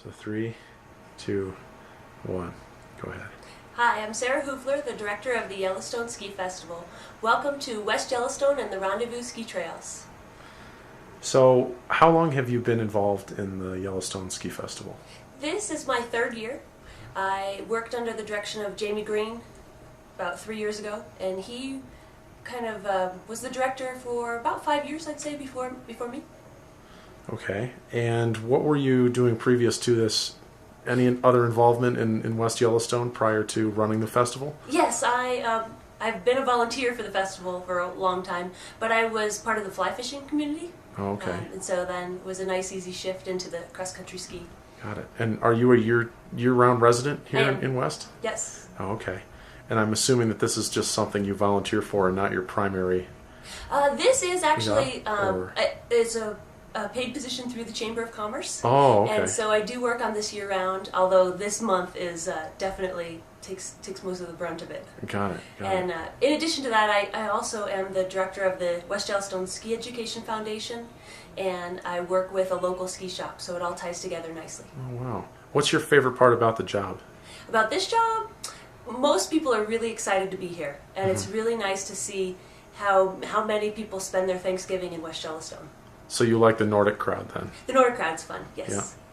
So 3, 2, 1. Go ahead. Hi, I'm Sara Hoovler, the director of the Yellowstone Ski Festival. Welcome to West Yellowstone and the Rendezvous Ski Trails. So, how long have you been involved in the Yellowstone Ski Festival? This is my third year. I worked under the direction of Jamie Green about 3 years ago, and he kind of was the director for about 5 years, I'd say, before me. Okay. And what were you doing previous to this? Any other involvement in West Yellowstone prior to running the festival? Yes, I've been a volunteer for the festival for a long time, but I was part of the fly fishing community. Oh, okay. And so then it was a nice, easy shift into the cross-country ski. Got it. And are you a year-round resident here I am. in West? Yes. Oh, okay. And I'm assuming that this is just something you volunteer for and not your primary... This is actually or... it's a paid position through the Chamber of Commerce. Oh, okay. And so I do work on this year-round, although this month is definitely takes most of the brunt of it. Got it. And in addition to that, I also am the director of the West Yellowstone Ski Education Foundation, and I work with a local ski shop, so it all ties together nicely. Oh, wow. What's your favorite part about the job? About this job, most people are really excited to be here, and it's really nice to see how many people spend their Thanksgiving in West Yellowstone. So you like the Nordic crowd then? The Nordic crowd's fun, yes. Yeah.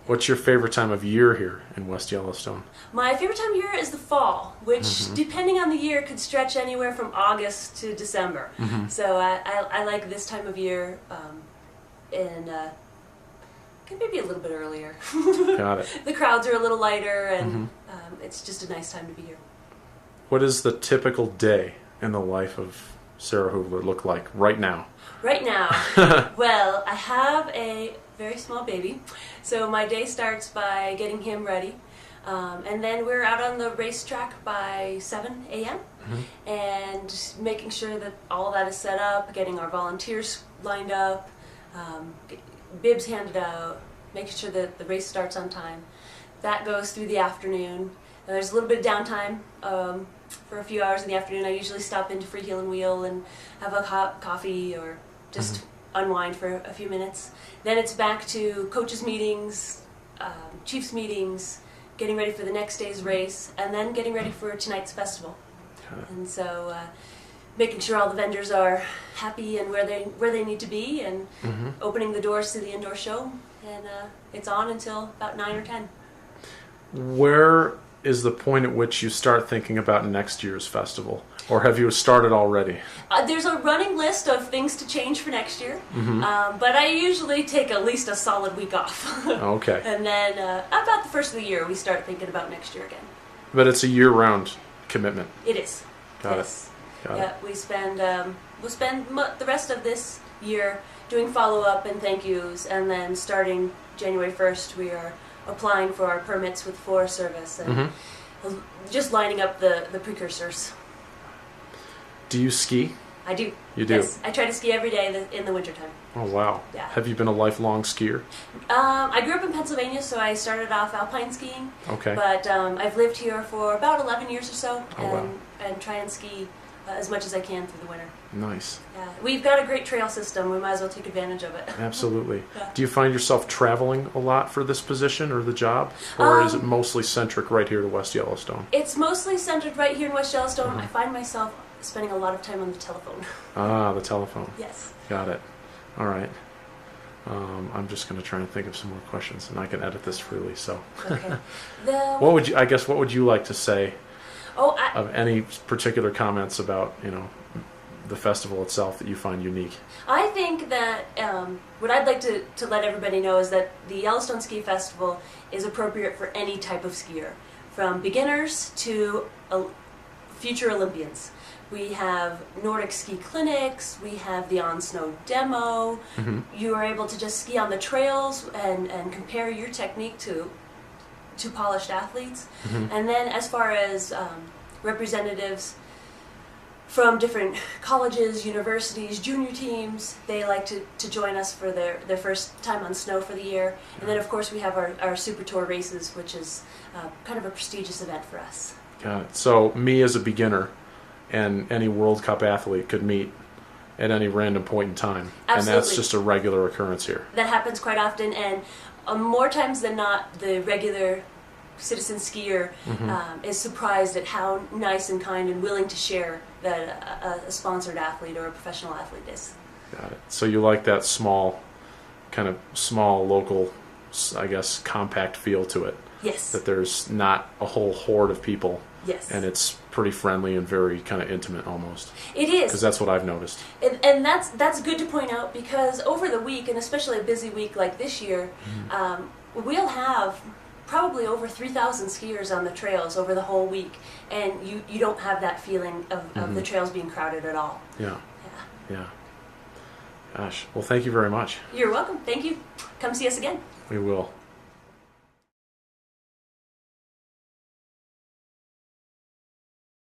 What's your favorite time of year here in West Yellowstone? My favorite time of year is the fall, which, depending on the year, could stretch anywhere from August to December. So I like this time of year, and maybe a little bit earlier. Got it. The crowds are a little lighter, and it's just a nice time to be here. What does the typical day in the life of Sara Hoovler look like right now? Right now, well, I have a very small baby, so my day starts by getting him ready, and then we're out on the racetrack by 7 a.m. And making sure that all that is set up, getting our volunteers lined up, bibs handed out, making sure that the race starts on time. That goes through the afternoon. There's a little bit of downtime for a few hours in the afternoon. I usually stop into Free Heel and Wheel and have a hot coffee or just unwind for a few minutes. Then it's back to coaches meetings, chiefs meetings, getting ready for the next day's race, and then getting ready for tonight's festival. And so making sure all the vendors are happy and where they need to be, and opening the doors to the indoor show, and it's on until about 9 or 10. Where is the point at which you start thinking about next year's festival? Or have you started already? There's a running list of things to change for next year, but I usually take at least a solid week off. Okay. And then about the first of the year, we start thinking about next year again. But it's a year-round commitment. It is. Got yes. it. Got it. We spend we'll spend the rest of this year doing follow-up and thank yous, and then starting January 1st, we are applying for our permits with Forest Service and just lining up the precursors. Do you ski? I do. You do? Yes, I try to ski every day in the wintertime. Oh, wow. Yeah. Have you been a lifelong skier? I grew up in Pennsylvania, so I started off alpine skiing. Okay. But I've lived here for about 11 years or so, wow. and try and ski as much as I can through the winter. Nice. Yeah. We've got a great trail system. We might as well take advantage of it. Absolutely. Yeah. Do you find yourself traveling a lot for this position or the job? Or is it mostly centric right here to West Yellowstone? It's mostly centered right here in West Yellowstone. I find myself spending a lot of time on the telephone. Ah, the telephone. Yes. Got it. All right. I'm just going to try and think of some more questions, and I can edit this freely. So, okay. What would you like to say? Oh, of any particular comments about the festival itself that you find unique? I think that what I'd like to let everybody know is that the Yellowstone Ski Festival is appropriate for any type of skier, from beginners to future Olympians. We have Nordic ski clinics, we have the on-snow demo, you are able to just ski on the trails and compare your technique to polished athletes. And then as far as representatives from different colleges, universities, junior teams, they like to join us for their first time on snow for the year. And then of course we have our Super Tour races, which is kind of a prestigious event for us. Got it. So me as a beginner and any World Cup athlete could meet at any random point in time. Absolutely. And that's just a regular occurrence here. That happens quite often, and more times than not, the regular citizen skier is surprised at how nice and kind and willing to share that a sponsored athlete or a professional athlete is. Got it. So you like that small, local, I guess, compact feel to it. Yes. That there's not a whole horde of people. Yes. And it's pretty friendly and very kind of intimate almost. It is. Because that's what I've noticed. And that's good to point out, because over the week, and especially a busy week like this year, we'll have probably over 3,000 skiers on the trails over the whole week, and you don't have that feeling of the trails being crowded at all. Yeah. Gosh, well, thank you very much. You're welcome. Thank you. Come see us again. We will.